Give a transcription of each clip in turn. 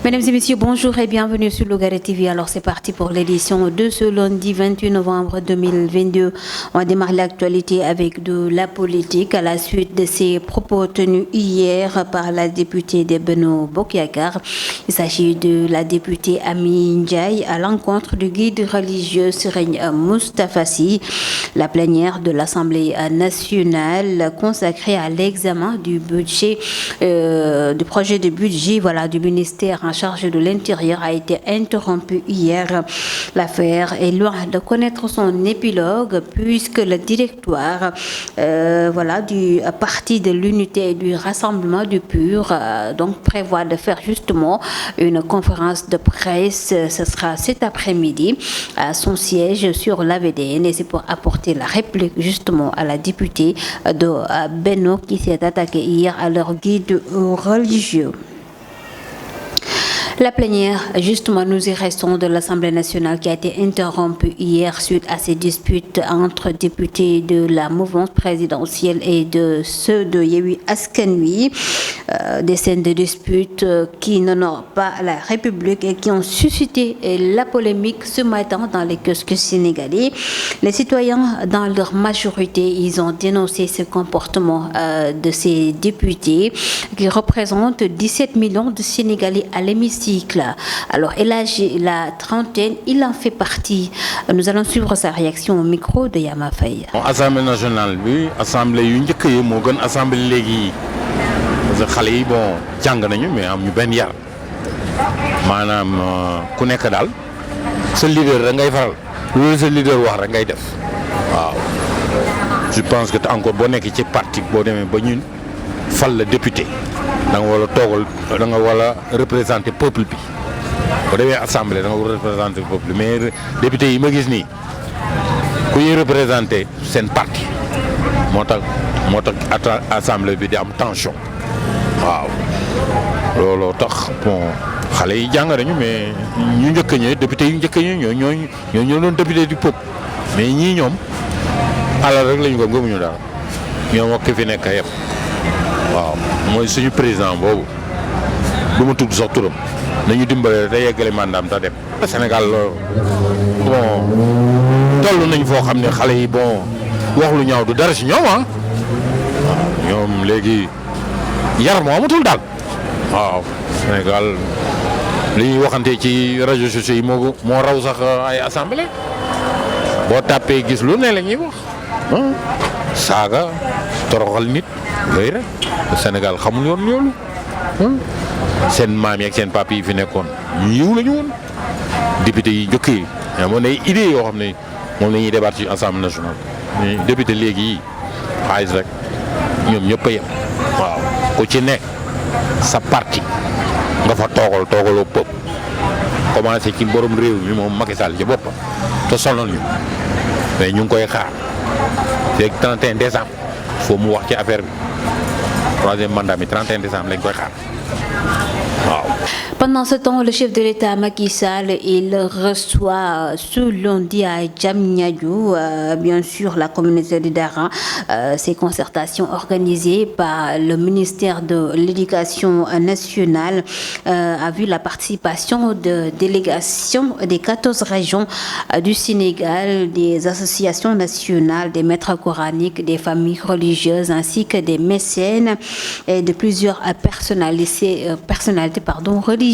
Mesdames et messieurs, bonjour et bienvenue sur Lougaré TV. Alors c'est parti pour l'édition de ce lundi 28 novembre 2022. On démarre l'actualité avec de la politique à la suite de ces propos tenus hier par la députée de Benno Bokk Yakaar. Il s'agit de la députée Amy Ndiaye à l'encontre du guide religieux Serigne Moustapha Sy. La plénière de l'Assemblée nationale consacrée à l'examen du budget, du projet de budget du ministère en charge de l'Intérieur a été interrompue hier. L'affaire est loin de connaître son épilogue puisque le directoire du parti de l'unité et du rassemblement du PUR donc prévoit de faire justement une conférence de presse. Ce sera cet après-midi à son siège sur l'AVDN et c'est pour apporter la réplique justement à la députée de Benno qui s'est attaquée hier à leur guide religieux. La plénière, justement, nous y restons de l'Assemblée nationale qui a été interrompue hier suite à ces disputes entre députés de la mouvance présidentielle et de ceux de Yewwi Askan Wi. Des scènes de disputes qui n'honorent pas la République et qui ont suscité la polémique ce matin dans les kiosques sénégalais. Les citoyens, dans leur majorité, ils ont dénoncé ce comportement de ces députés qui représentent 17 millions de Sénégalais à l'hémicycle. Alors, la trentaine, il en fait partie. Nous allons suivre sa réaction au micro de Yama Faye. Assemblée nationale, oui, assemblée yu njëkk yi moo gën assemblée léegi parce que xale yi bon jàng nañu mais am ñu benn yar maanaam ku nekk daal sa leader da ngay faral loolu sa leader wax rek ngay def waaw. Je pense que encore boo nekk ci parti boo demee ba ñun fal la député. da nga war a toogal da nga war a représenter peuple bi boo demee assemblée da nga war a représenter peuple mais député yi ma gis nii ku ñuy représenter seen parti moo tax assemblée bi di am tension waaw looloo tax bon xale yi jàng nañu mais ñu njëkk ñi député yu njëkk ñi ñoo doon député du peuple mais ñii ñoom alal rek lañu ko gëmuñu daal ñoom ak ki fi nekk yëpp. waaw mooy suñu président boobu du ma tudd sax turam nañu dimbale te yeggale mandaam ta dem. Sénégal bon toll nañ foo xam ne xale yi bon wax lu ñaaw du dara si ñoom waaw ñoom léegi yar moo amatul daal waaw Sénégal li ñuy waxante ci réseaux sociaux yi moo raw sax ay assemblée boo tàppee gis lu ne la ñuy wax saaga toroxal nit. yooyu rek Sénégal xamul yoon loolu seen maam yi ak seen papa yi fi nekkoon ñu yiw la ñu woon député yi njëkk yi amoon ay idées yoo xam ne moom la ñuy débattre ci assemblée nationale mais député léegi yi xaalis rek ñoom ñëpp a yem waaw ku ci nekk sa parti nga fa toogaloo peuple commencé ci borom réew mi moom Macky Sall ci boppam te sonal ñu mais ñu ngi koy xaar léegi 31 décembre foo mu wax ci affaire bi. Troisième mandat mi 31 décembre lañ koy xaar waaw. Pendant ce temps, le chef de l'État Macky Sall, il reçoit ce lundi à Diamniadio, bien sûr, la communauté de Dara. Ces concertations organisées par le ministère de l'Éducation nationale a vu la participation de délégations des 14 régions du Sénégal, des associations nationales, des maîtres coraniques, des familles religieuses ainsi que des mécènes et de plusieurs personnalités religieuses.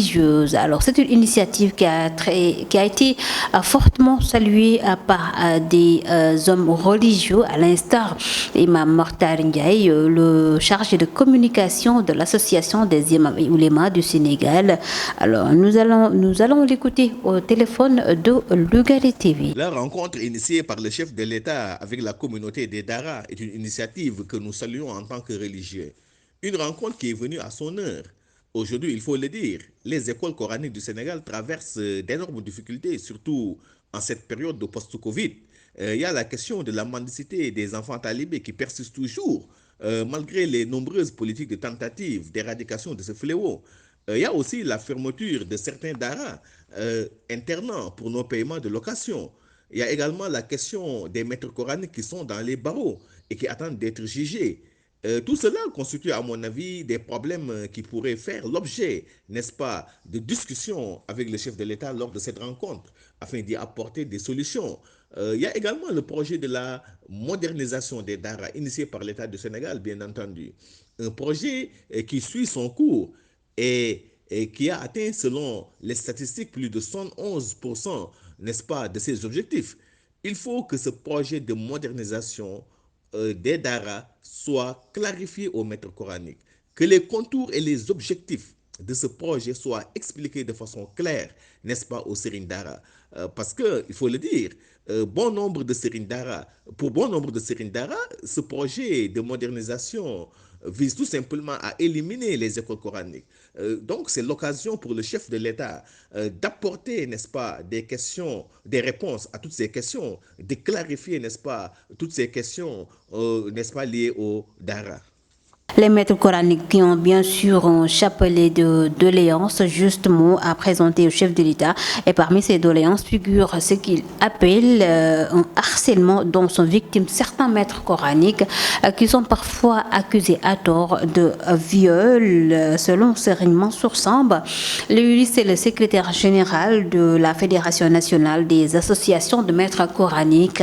Alors, c'est une initiative qui a été fortement saluée par des hommes religieux, à l'instar d'Imam Mokhtar Ndiaye, le chargé de communication de l'association des imams et oulémas du Sénégal. Alors, nous allons l'écouter au téléphone de Lougaré TV. La rencontre initiée par le chef de l'État avec la communauté des Dara est une initiative que nous saluons en tant que religieux. Une rencontre qui est venue à son heure. Aujourd'hui, il faut le dire, les écoles coraniques du Sénégal traversent d'énormes difficultés, surtout en cette période de post-Covid. Il y a la question de la mendicité des enfants talibés qui persiste toujours, malgré les nombreuses politiques de tentative d'éradication de ce fléau. Il y a aussi la fermeture de certains daras internant pour nos paiements de location. Il y a également la question des maîtres coraniques qui sont dans les barreaux et qui attendent d'être jugés. Tout cela constitue, à mon avis, des problèmes qui pourraient faire l'objet, n'est-ce pas, de discussions avec le chef de l'État lors de cette rencontre, afin d'y apporter des solutions. Il y a également le projet de la modernisation des Dara, initié par l'État du Sénégal, bien entendu. Un projet qui suit son cours et qui a atteint, selon les statistiques, plus de 111%, n'est-ce pas, de ses objectifs. Il faut que ce projet de modernisation des Dara soit clarifié au maître coranique, que les contours et les objectifs de ce projet soient expliqués de façon claire, n'est-ce pas, aux Serigne Dara. Parce que, il faut le dire, pour bon nombre de Serigne Dara, ce projet de modernisation vise tout simplement à éliminer les écoles coraniques. Donc, c'est l'occasion pour le chef de l'État d'apporter, n'est-ce pas, des réponses à toutes ces questions, de clarifier, n'est-ce pas, toutes ces questions, n'est-ce pas, liées au Dara. Les maîtres coraniques qui ont bien sûr un chapelet de doléances justement à présenter au chef de l'État. Et parmi ces doléances figure ce qu'il appelle un harcèlement dont sont victimes certains maîtres coraniques qui sont parfois accusés à tort de viol. Selon Serigne Mansour Samb, lui c'est le secrétaire général de la Fédération nationale des associations de maîtres coraniques.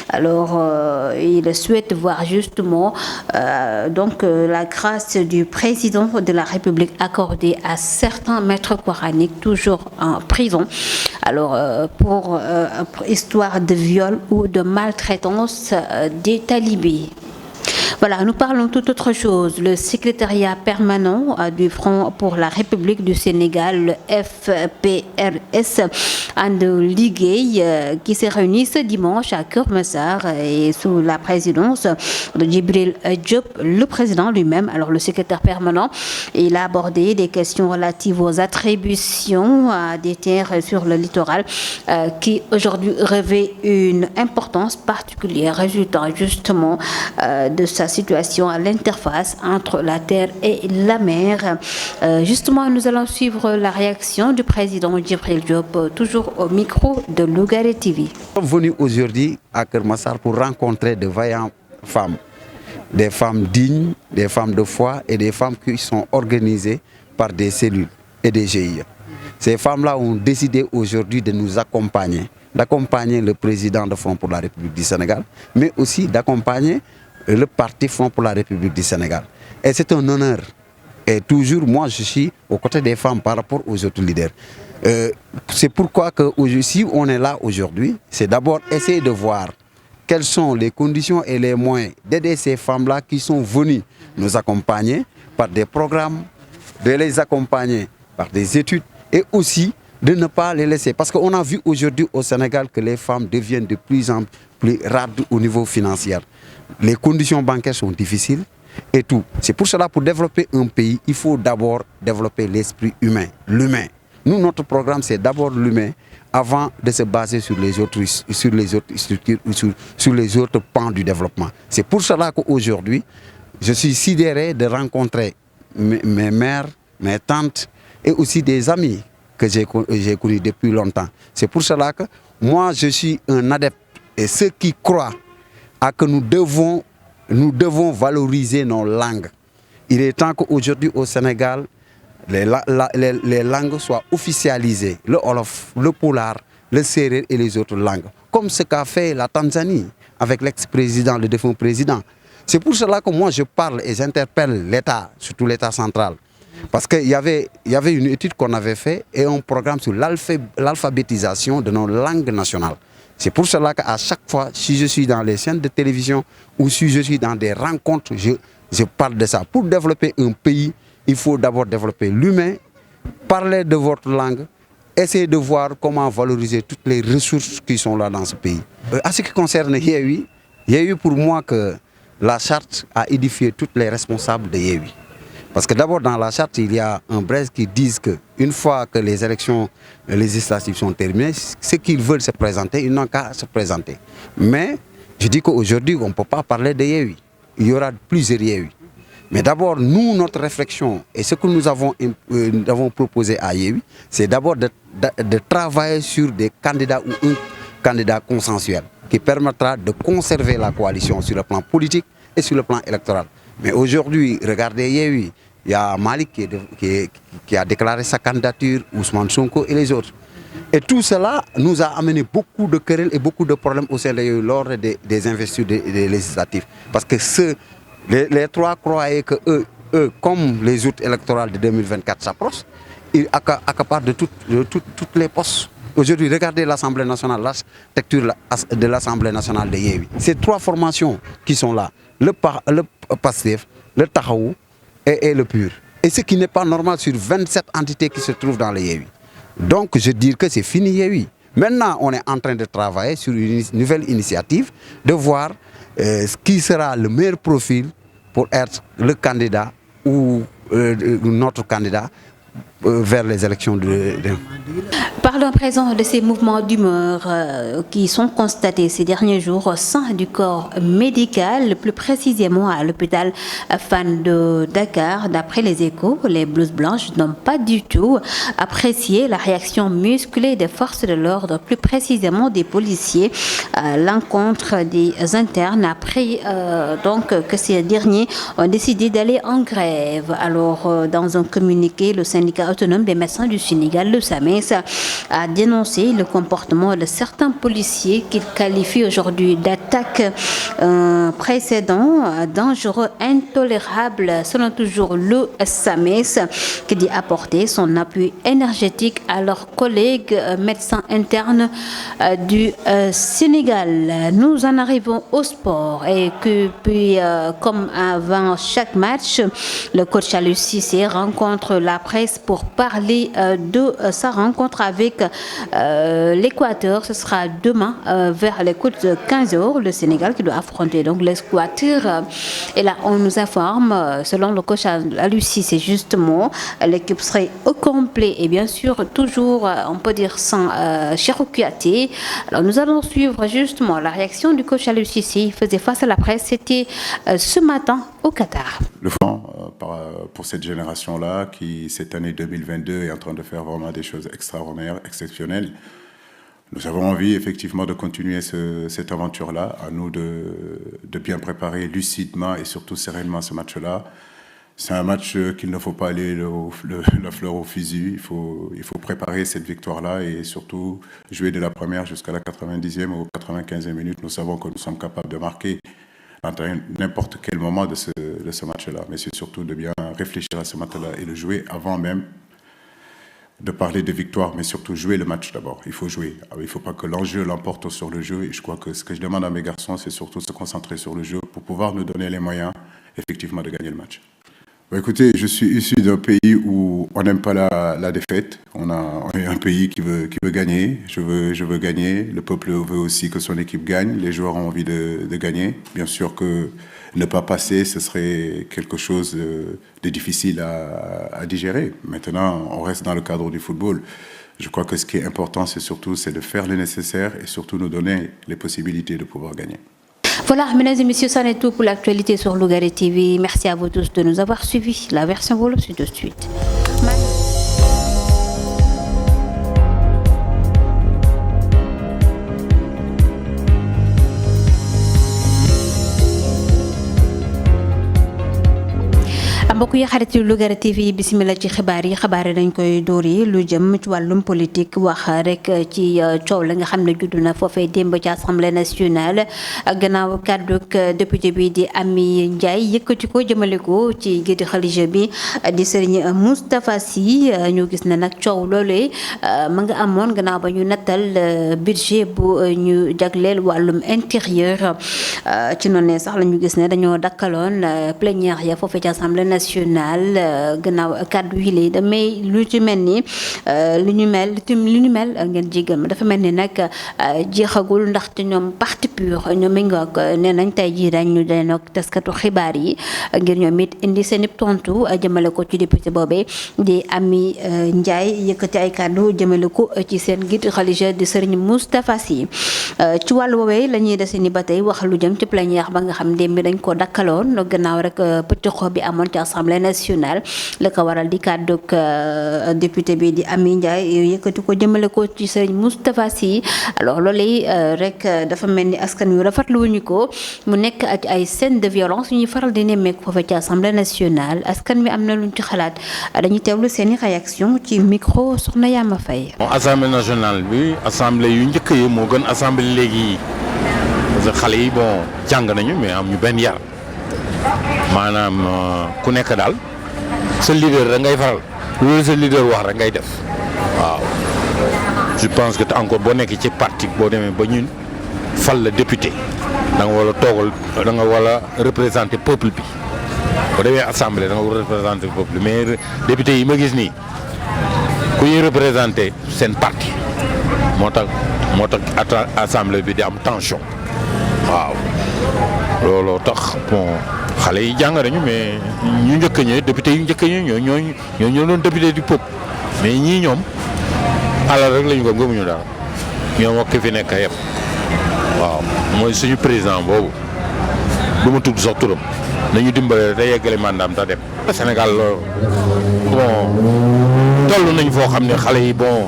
Alors il souhaite voir justement la grâce du président de la République accordée à certains maîtres coraniques toujours en prison. Alors, pour histoire de viol ou de maltraitance des talibés. Voilà, nous parlons toute autre chose. Le secrétariat permanent du Front pour la République du Sénégal, le FPRS, And Ligue, qui s'est réuni ce dimanche à Keur Massar et sous la présidence de Djibril Diop, le président lui-même. Alors, le secrétaire permanent, il a abordé des questions relatives aux attributions des terres sur le littoral qui aujourd'hui revêt une importance particulière, résultant justement de sa situation à l'interface entre la terre et la mer. Justement, nous allons suivre la réaction du président Djibril Diop, toujours au micro de Lougaré TV. Nous sommes venus aujourd'hui à Keur Massar pour rencontrer de vaillantes femmes, des femmes dignes, des femmes de foi et des femmes qui sont organisées par des cellules et des GIE. Ces femmes-là ont décidé aujourd'hui de nous accompagner, d'accompagner le président de Front pour la République du Sénégal, mais aussi d'accompagner le parti Front pour la République du Sénégal. Et c'est un honneur. Et toujours, moi, je suis aux côtés des femmes par rapport aux autres leaders. C'est pourquoi que si on est là aujourd'hui, c'est d'abord essayer de voir quelles sont les conditions et les moyens d'aider ces femmes-là qui sont venues nous accompagner par des programmes, de les accompagner par des études et aussi de ne pas les laisser. Parce qu'on a vu aujourd'hui au Sénégal que les femmes deviennent de plus en plus rares au niveau financier. Les conditions bancaires sont difficiles et tout. C'est pour cela, pour développer un pays, il faut d'abord développer l'esprit humain, l'humain. Nous, notre programme, c'est d'abord l'humain avant de se baser sur les autres structures ou sur les autres pans du développement. C'est pour cela qu'aujourd'hui, je suis sidéré de rencontrer mes mères, mes tantes et aussi des amis que j'ai connus depuis longtemps. C'est pour cela que moi, je suis un adepte et ceux qui croient à que nous devons valoriser nos langues. Il est temps qu'aujourd'hui au Sénégal, les langues soient officialisées. Le Wolof, le Pulaar, le Sérère et les autres langues. Comme ce qu'a fait la Tanzanie avec l'ex-président, le défunt président. C'est pour cela que moi je parle et j'interpelle l'État, surtout l'État central. Parce qu'il y avait une étude qu'on avait faite et un programme sur l'alphabétisation de nos langues nationales. C'est pour cela qu'à chaque fois, si je suis dans les chaînes de télévision ou si je suis dans des rencontres, je parle de ça. Pour développer un pays, il faut d'abord développer l'humain, parler de votre langue, essayer de voir comment valoriser toutes les ressources qui sont là dans ce pays. À ce qui concerne Yewwi, pour moi que la charte a édifié toutes les responsables de Yewwi. Parce que d'abord dans la charte, il y a un brève qui dit qu'une fois que les élections législatives sont terminées, ceux qui veulent se présenter, ils n'ont qu'à se présenter. Mais je dis qu'aujourd'hui, on ne peut pas parler de Yewwi. Il y aura plusieurs Yewwi. Mais d'abord, nous, notre réflexion et ce que nous avons proposé à Yewwi, c'est d'abord de travailler sur des candidats ou un candidat consensuel qui permettra de conserver la coalition sur le plan politique et sur le plan électoral. Mais aujourd'hui, regardez Yehui, il y a Malik qui a déclaré sa candidature, Ousmane Sonko et les autres. Et tout cela nous a amené beaucoup de querelles et beaucoup de problèmes au sein de Yehui lors des investitures des législatives. Parce que les trois croyaient que eux, comme les joutes électorales de 2024 s'approchent, ils accaparent de toutes les postes. Aujourd'hui, regardez l'Assemblée nationale, l'architecture de l'Assemblée nationale de Yehui. Ces trois formations qui sont là, le PASTEF, le Tahaou et le PUR. Et ce qui n'est pas normal sur 27 entités qui se trouvent dans le Yehui. Donc, je dis que c'est fini Yehui. Maintenant, on est en train de travailler sur une nouvelle initiative, de voir qui sera le meilleur profil pour être le candidat ou notre candidat vers les élections Parlons à présent de ces mouvements d'humeur qui sont constatés ces derniers jours au sein du corps médical, plus précisément à l'hôpital Fann de Dakar. D'après les Échos, les blouses blanches n'ont pas du tout apprécié la réaction musclée des forces de l'ordre, plus précisément des policiers, à l'encontre des internes après donc que ces derniers ont décidé d'aller en grève. Alors, dans un communiqué, le syndicat autonome des médecins du Sénégal, le SAMES, a dénoncé le comportement de certains policiers qu'il qualifie aujourd'hui d'attaque précédent, dangereux, intolérable, selon toujours le SAMES, qui dit apporter son appui énergétique à leurs collègues médecins internes du Sénégal. Nous en arrivons au sport et que puis, comme avant chaque match, le coach Aliou Cissé rencontre la presse pour parler de sa rencontre avec l'Équateur. Ce sera demain vers les coups de 15h, le Sénégal qui doit affronter donc l'Équateur. Et là, on nous informe, selon le coach Aliou Cissé, justement, l'équipe serait au complet et bien sûr toujours, on peut dire, sans Cheikhou Kouyaté. Alors nous allons suivre justement la réaction du coach Aliou Cissé. Il faisait face à la presse, c'était ce matin au Qatar. Le fond pour cette génération-là qui, cette année 2022, est en train de faire vraiment des choses extraordinaires, exceptionnelles. Nous avons envie effectivement de continuer cette aventure-là, à nous de bien préparer lucidement et surtout sereinement ce match-là. C'est un match qu'il ne faut pas aller la fleur au fusil. Il faut préparer cette victoire-là et surtout jouer de la première jusqu'à la 90e ou 95e minute. Nous savons que nous sommes capables de marquer à n'importe quel moment de ce match-là. Mais c'est surtout de bien réfléchir à ce match-là et le jouer avant même de parler de victoire, mais surtout jouer le match d'abord. Il faut jouer. Il ne faut pas que l'enjeu l'emporte sur le jeu. Et je crois que ce que je demande à mes garçons, c'est surtout se concentrer sur le jeu pour pouvoir nous donner les moyens, effectivement, de gagner le match. Écoutez, je suis issu d'un pays où on n'aime pas la défaite. On est un pays qui veut gagner. Je veux gagner. Le peuple veut aussi que son équipe gagne. Les joueurs ont envie de gagner. Bien sûr que ne pas passer, ce serait quelque chose de difficile à digérer. Maintenant, on reste dans le cadre du football. Je crois que ce qui est important, c'est de faire le nécessaire et surtout nous donner les possibilités de pouvoir gagner. Voilà, mesdames et messieurs, ça est tout pour l'actualité sur Lougaré TV. Merci à vous tous de nous avoir suivis. La version Wolof, c'est tout de suite. mbokk yi xarit yu Lougaré TV bismillah ci xibaar yi dañ koy dóori lu jëm ci wàllum politique wax rek ci coow la nga xam ne judd na foofee démb ci assemblée nationale gannaaw kàdduk député bi di Amy Ndiaye yëkkati ko jëmale ko ci gédi xalija bi di Serigne Moustapha Sy ñu gis ne nag coow loolee ma nga amoon gannaaw ba ñu nattal budget bu ñu jagleel wàllum intérieur ci noonu sax la ñu gis ne dañoo dakkaloon plénière ya foofee ci assemblée nationale gannaaw kàddu yi lay damay lu ci mel ni lu ñu mel ngeen jégal ma dafa mel ni nag jeexagul ndaxte ñoom parti pur ñoom mi ngoog nee nañ tey jii dañu denoog taskatu xibaar yi ngir ñoom it indi seen i tontu jëmale ko ci député boobee di Amy Ndiaye yëkkati ay kàddu jëmale ko ci seen guide religieux di Serigne Moustapha Sy ci wàllu woowee la ñuy dese ni ba tey wax lu jëm ci plénière ba nga xam démb dañ ko dakkaloon gannaaw rek pëccëxoo bi amoon ci Assemblée nationale la ko waral di kàddu député bi di Amy Ndiaye yëkkati ko jëmale ko ci Serigne Moustapha Sy alors loolu rek dafa mel ni askan wi rafetlu wuñu ko mu nekk ak ay scène de violence yu ñuy faral di nemmeeku foofu ci Assemblée nationale askan wi am na luñ ci xalaat dañuy teewlu seeni réaction ci micro soxna Yama Faye. Assemblée nationale bi assemblée yu njëkk yi moo gën assemblée léegi yi parce que xale yi bon jàng nañu mais am ñu benn yar maanaam ku nekk daal sa leader da ngay faral loolu sa leader wax rek ngay def waaw. je pense que encore boo nekk ci parti boo demee ba ñun fal la député da nga war a toogal da nga war a représenter peuple bi boo demee assemblée da nga war a représenter peuple mais député yi ma gis nii ku ñuy représenter seen parti moo tax assemblée bi di am tension waaw looloo tax bon xale yi jàng nañu mais ñu njëkk ñëwee député yu njëkk ñëwee ñoo doon député du peuple mais ñii ñoom alal rek lañu ko gëmuñu daal ñoom ak ki fi nekk yëpp waaw mooy suñu président boobu du ma tudd sax turam nañu dimbale day yeggale mandaam ta dem. Sénégal bon toll nañ foo xam ne xale yi bon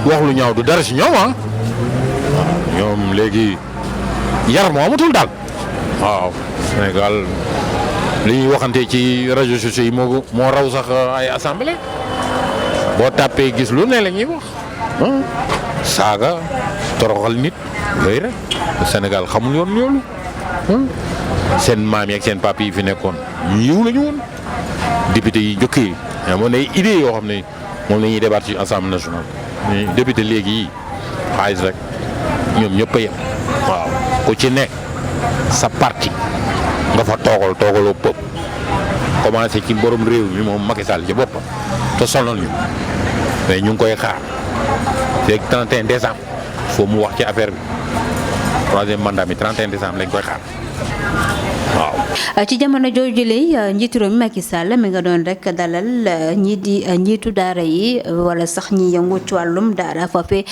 wax lu ñaaw du dara si ñoom waaw ñoom léegi yar moo amatul daal waaw Sénégal li ñuy waxante ci réseaux sociaux yi moo raw sax ay assemblée boo tàppee gis lu ne la ñuy wax saaga toroxal nit yooyu rek Sénégal xamul yoon loolu seen maam yi ak seen papa yi fi nekkoon ñu yiw la ñu woon député yi njëkk yi amoon ay idées yoo xam ne moom la ñuy débattre ci assemblée nationale mais député léegi yi xaalis rek ñoom ñëpp a yem waaw ku ci nekk sa parti nga fa toogaloo pëpp commencé ci borom réew mi moom Macky Sall ci boppam te sonal ñu mais ñu ngi koy xaar léegi 31 décembre foo mu wax ci affaire bi troisième mandat mi 31 décembre lañ koy xaar waaw. ci jamono jooju lay njiitu réew mi Macky Sall mi nga doon rek dalal ñii di njiitu daara yi wala sax ñi yëngu ci wàllum daara foofee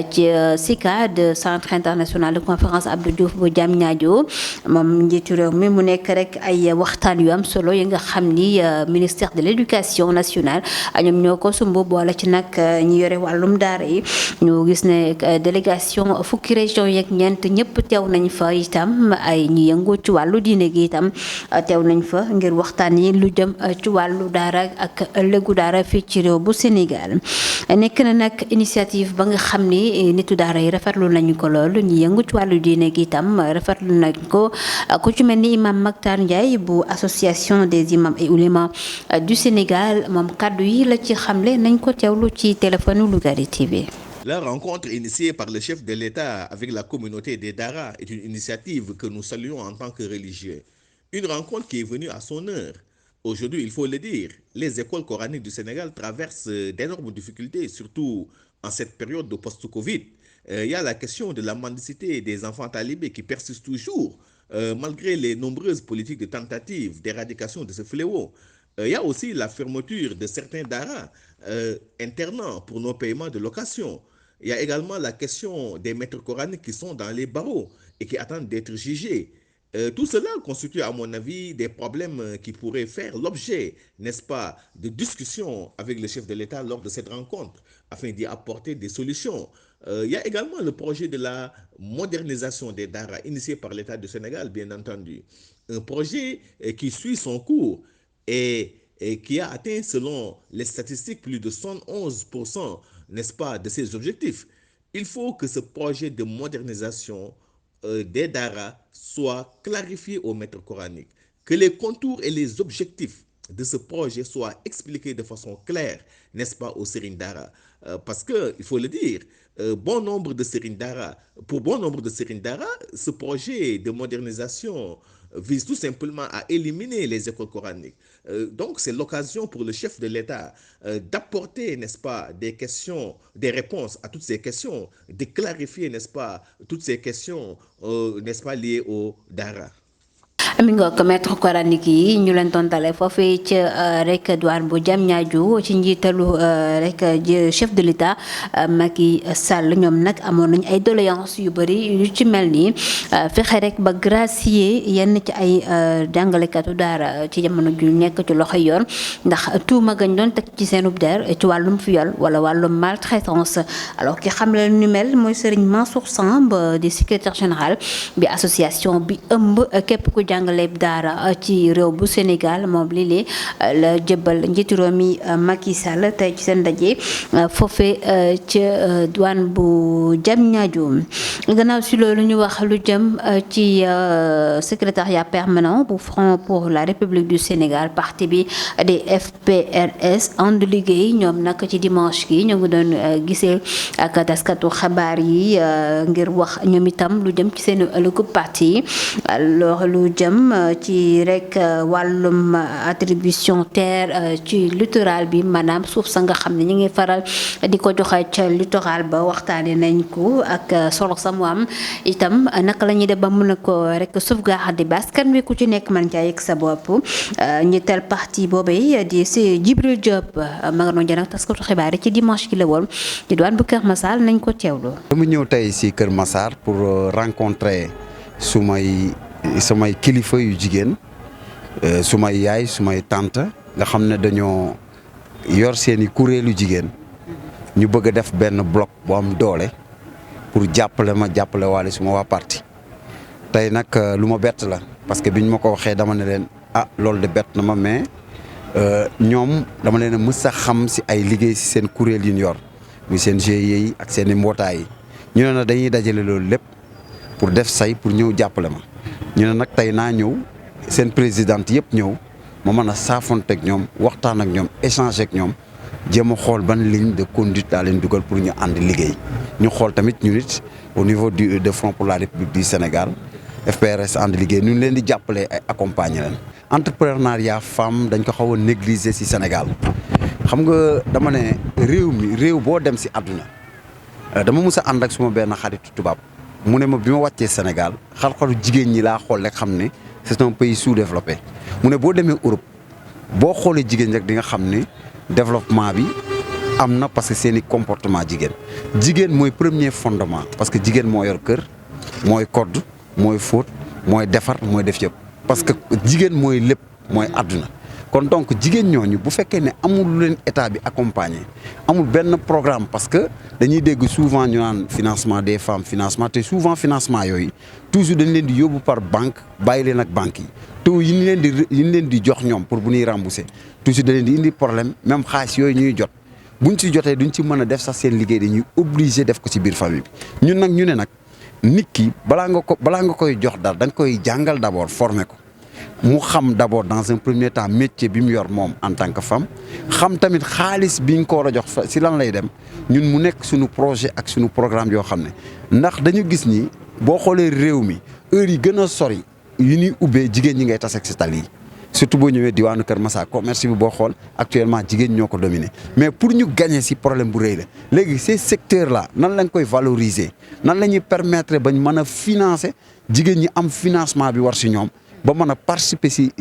ci CICAD centre international de conférence Abdou Diouf bu Diamniadio moom njiitu réew mi mu nekk rek ay waxtaan yu am solo yi nga xam ni ministère de l'éducation nationale ñoom ñoo ko sumb boole ci nag ñi yore wàllum daara yi ñu gis ne délégation fukki région yeeg ñeent ñëpp teew nañ fa itam ay ñi yëngu ci wàllu diine gi itam teew nañ fa ngir waxtaan yi lu jëm ci wàllu daara ak ëllëgu daara fii ci réew bu Sénégal nekk na nag initiative ba nga xam ni nitu daara yi rafetlu nañu ko lool ñi yëngu ci wàllu diine gi itam rafetlu nañ ko ku ci mel ni imam Mactar Ndiaye bu association des imams et oulémas du Sénégal moom kaddu yi la ci xamle nañ ko teewlu ci téléphone Lougaré TV. La rencontre initiée par le chef de l'État avec la communauté des Dara est une initiative que nous saluons en tant que religieux. Une rencontre qui est venue à son heure. Aujourd'hui, il faut le dire, les écoles coraniques du Sénégal traversent d'énormes difficultés, surtout en cette période de post-Covid. Il y a la question de la mendicité des enfants talibés qui persiste toujours, malgré les nombreuses politiques de tentative d'éradication de ce fléau. Il y a aussi la fermeture de certains daras internant pour nos paiements de location. Il y a également la question des maîtres coraniques qui sont dans les barreaux et qui attendent d'être jugés. Tout cela constitue, à mon avis, des problèmes qui pourraient faire l'objet, n'est-ce pas, de discussions avec le chef de l'État lors de cette rencontre, afin d'y apporter des solutions. Il y a également le projet de la modernisation des daras, initié par l'État du Sénégal, bien entendu. Un projet qui suit son cours et qui a atteint, selon les statistiques, plus de 111%, n'est-ce pas, de ses objectifs. Il faut que ce projet de modernisation des daras soit clarifié aux maîtres coraniques, que les contours et les objectifs de ce projet soient expliqués de façon claire, n'est-ce pas, aux Serigne Dara. Parce que, il faut le dire, pour bon nombre de Serigne Dara, ce projet de modernisation vise tout simplement à éliminer les écoles coraniques. Donc, c'est l'occasion pour le chef de l'État d'apporter, n'est-ce pas, des réponses à toutes ces questions, de clarifier, n'est-ce pas, toutes ces questions, n'est-ce pas, liées au Dara. mi nga ko maître coranique yi ñu leen tontale foofee ci rek douane bu Diamniadio ci njiitalu rek chef de l'État Macky Sall ñoom nag amoon nañ ay doléances yu bëri yu ci mel nii fexe rek ba gracier yenn ci ay jàngalekatu daara ci jamono ju nekk ci loxoy yoon ndax tuuma gañ doon teg ci seenub der ci wàllum viol wala wàllum maltraitance alors ki xam leen ni mel mooy Serigne Mansour Samb di secrétaire général bi association bi ëmb képp ku jàngale daara ci réew bu Sénégal moom lii la jëbal njiitu réew mi Macky Sall tey ci seen ndaje foofee ci douane bu Diamniadio gannaaw si loolu ñu wax lu jëm ci secrétariat permanent bu Front pour la République du Sénégal parti bi di FPRS ànd liggéey ñoom nag ci dimanche gi ñu ngi doon gisee ak taskatu xabaar yi ngir wax ñoom itam lu jëm ci seen ëllëgu parti alors lu jëm ci rek wàllum attribution terre ci littoral bi maanaam suuf sa nga xam ne ñu ngi faral di ko joxe ca littoral ba waxtaane nañ ko ak solo sam am itam naka la ñuy def ba mën a ko rek sauvegarder ba askan wi ku ci nekk man caa yëg sa bopp ñettal parti boobee di si Djibril Diop ma nga doon jënd ak taskatu xibaar yi ci dimanche gi la woon ci douane bu Kër Massar nañ ko teewlu. dama ñëw tey si Kër Massar pour rencontrer sumay kilifa yu jigéen sumay yaay sumay tante nga xam ne dañoo yor seeni kuréelu jigéen ñu bëgg a def benn bloc bu am doole pour jàppale waale suma waa parti tey nag lu ma bett la parce que biñ ma ko waxee dama ne leen loolu de bett na ma mais ñoom dama leen a mës a xam si ay liggéey si seen kuréel yi ñu yor muy seen GIE yi ak seen i mbootaay yi ñu ne na dañuy dajale loolu lépp pour def say pour ñëw jàppale ma ñu ne nag tey naa ñëw seen présidente yëpp ñëw ma mën a saafonteeg ñoom waxtaan ak ñoom échanger ak ñoom jéem a xool ban ligne de conduite daa leen dugal pour ñu ànd liggéey ñu xool tamit ñu nit au niveau de Front pour la République du Sénégal FPRS ànd liggéey ñu leen di jàppale ay accompagner leen. entrepreneuriat femme dañ ko xaw a négliger ci Sénégal xam nga dama ne réew boo dem ci àdduna dama mus a ànd ak suma benn xaritu tubaab mu ne ma bi ma wàccee Sénégal xar-xaru jigéen ñi laa xool rek xam ne c'est un pays sous-développé mu ne boo demee Europe boo xoolee jigéen rek di nga xam ne développement bi am na parce que seeni comportement jigéen mooy premier fondement parce que jigéen moo yor kër mooy kodd mooy fóot mooy defar mooy def yëpp parce que jigéen mooy lépp mooy àdduna kon donc jigéen ñooñu bu fekkee ne amul lu leen état bi accompagner amul benn programme parce que dañuy dégg souvent ñu naan financement des femmes financement te souvent financement yooyu toujours dañ leen di yóbbu par banque bàyyi leen ak banque yi taux yi ñu leen di jox ñoom pour bu ñuy rembourser toujours da leen di indi problème même xaalis yooyu ñuy jot buñ ci jotee duñ ci mën a def sax seen liggéey dañuy obligé def ko ci biir famille bi ñun nag ñu ne nag nit ki balaa nga koy jox dara da nga koy jàngal d'abord former ko mu xam d'abord dans un premier temps métier bi mu yor moom en tant que femme xam tamit xaalis bi ñu ko war a jox si lan lay dem ñun mu nekk suñu projet ak suñu programme yoo xam ne ndax dañu gis ni boo xoolee réew mi heure yi gën a sori yu ñuy ubbee jigéen ñi ngay tas ak si tali yi surtout boo ñëwee diwaanu Kër Massar commerce bi boo xool actuellement jigéen ñoo ko dominé mais pour ñu gagner si problème bu rëy la léegi ces secteurs là nan lañ koy valoriser nan la ñuy permettre bañ mën a financer jigéen ñi am financement bi war si ñoom ba mën a participer si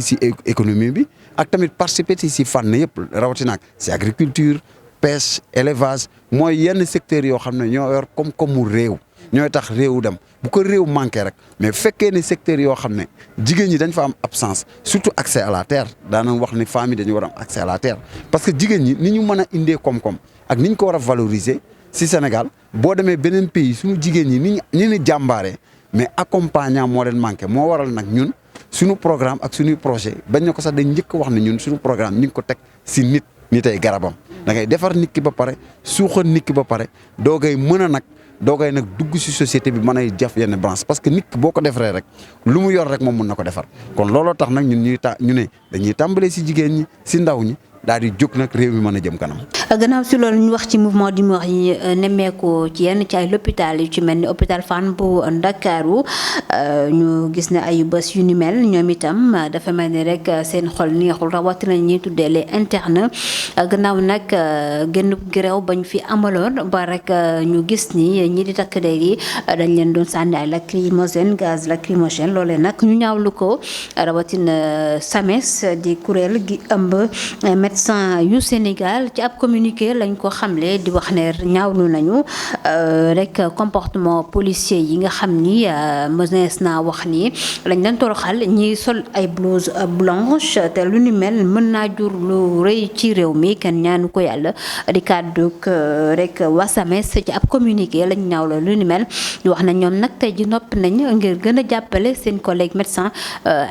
économie bi ak tamit participer si fànn yëpp rawatina ak si agriculture pêche élevage mooy yenn secteurs yoo xam ne ñoo yor koom-koomu réew ñooy tax réew dem bu ko réew manqué rek mais fekkee ne secteurs yoo xam ne jigéen ñi dañ fa am absence surtout accès à la terre daanañ wax ni femmes yi dañu war a am accès à la terre parce que jigéen ñi ni ñu mën a indee koom-koom ak ni ñu ko war a valoriser si Sénégal boo demee beneen pays suñu jigéen ñi ni jàmbaaree mais accompagnant moo leen manqué moo waral nag ñun suñu programme ak suñuy projet bañ na ko sax dañ njëkk wax ne ñun suñu programme ñu ngi ko teg si nitay garabam da ngay defar nit ki ba pare suuxal nit ki ba pare doogay mën a nag dugg si société bi mën a jaf yenn branche parce que nit ki boo ko defaree rek lu mu yor rek moom mën na ko defar kon looloo tax nag ñun ñu ne dañuy tàmbalee si jigéen ñi si ndaw ñi daal di jóg nag réew mi mën a jëm kanam. gannaaw si loolu ñu wax ci mouvement d'humeur yi nemmeeku ci yenn ci ay l'hôpital yu ci mel ni hôpital Fann bu Ndakaaru ñu gis ne ay bés yu ni mel ñoom itam dafa mel ni rek seen xol neexul rawatina ñuy tuddee les internes gannaaw nag génn grève bañ fi amaloon ba rek ñu gis ni ñi di takk der yi dañ leen doon sànni ay lacrymogène gaz lacrymogène loolee nag ñu ñaawlu ko rawatina SAMES di kuréel gi ëmb médecin yu Sénégal ci ab communiqué lañ ko xamle di wax ne ñaawlu nañu rek comportement policier yi nga xam ni mënees naa wax ni lañ leen toroxal ñi sol ay blouse blanche te lu ni mel mën naa jur lu rëy ci réew mi kenn ñaanu ko yàlla di kàddu rek waa SAMES ci ab communiqué lañ ñaawlu lu ni mel di wax na ñoom nag tey ji noppi nañ ngir gën a jàppale seen collègue médecin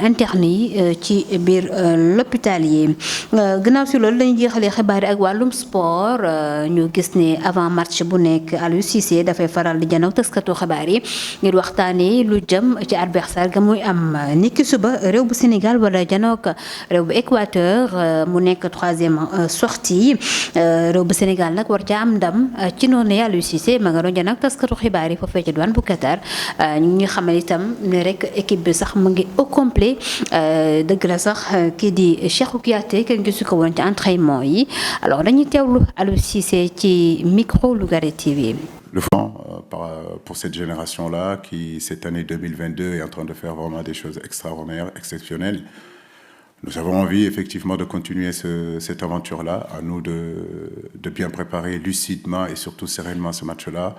interne yi ci biir l'hôpital yi gannaaw si loolu lañu jeexalee xibaar yi ak wàllum sport ñu gis ne avant match bu nekk Aliou Cissé dafay faral di janoog taskatu xibaar yi ngir waxtaanee lu jëm ci adversaire ga muy am niki suba réew bu Sénégal wala janoog réew bu Équateur mu nekk 3e sortie réew bu Sénégal nag war ca am ndam ci noonu Aliou Cissé ma nga doon janoog taskatu xibaar yi foofee ci douane bu Qatar ñu ngi xamal itam ne rek équipe bi sax mu ngi au complet dëgg la sax kii di Cheikhou Kouyaté kenn gisu ko woon ci entraînement yi alors dañuy teewlu Aliou Cissé ci micro Lougaré TV. Le fond pour cette génération-là qui, cette année 2022, est en train de faire vraiment des choses extraordinaires, exceptionnelles. Nous avons envie effectivement de continuer cette aventure-là, à nous de bien préparer lucidement et surtout sereinement ce match-là.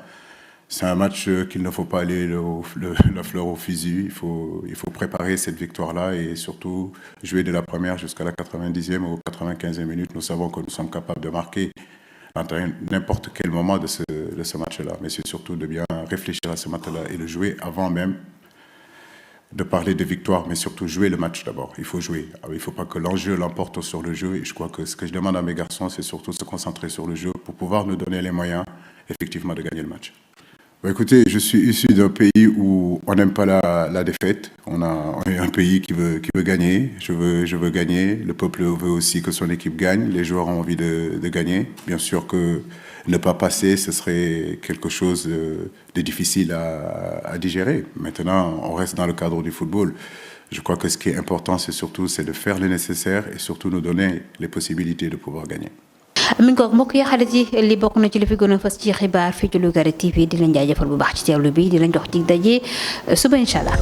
C'est un match qu'il ne faut pas aller la fleur au fusil. Il faut préparer cette victoire-là et surtout jouer de la première jusqu'à la 90e ou 95e minute. Nous savons que nous sommes capables de marquer à n'importe quel moment de ce match-là. Mais c'est surtout de bien réfléchir à ce match-là et le jouer avant même de parler de victoire, mais surtout jouer le match d'abord. Il faut jouer. Alors, il ne faut pas que l'enjeu l'emporte sur le jeu. Et je crois que ce que je demande à mes garçons, c'est surtout se concentrer sur le jeu pour pouvoir nous donner les moyens, effectivement, de gagner le match. Bah, écoutez, je suis issu d'un pays où on n'aime pas la défaite. On est un pays qui veut gagner. Je veux gagner. Le peuple veut aussi que son équipe gagne. Les joueurs ont envie de gagner. Bien sûr que ne pas passer, ce serait quelque chose de difficile à digérer. Maintenant, on reste dans le cadre du football. Je crois que ce qui est important, c'est de faire le nécessaire et surtout nous donner les possibilités de pouvoir gagner. mi ngi ko mbokk yi xarit yi li bokk na ci li fi gën a fas ci xibaar fii ci Lougaré TV di leen jaajëfal bu baax ci teewlu bi di leen jox dig daje suba incha allah.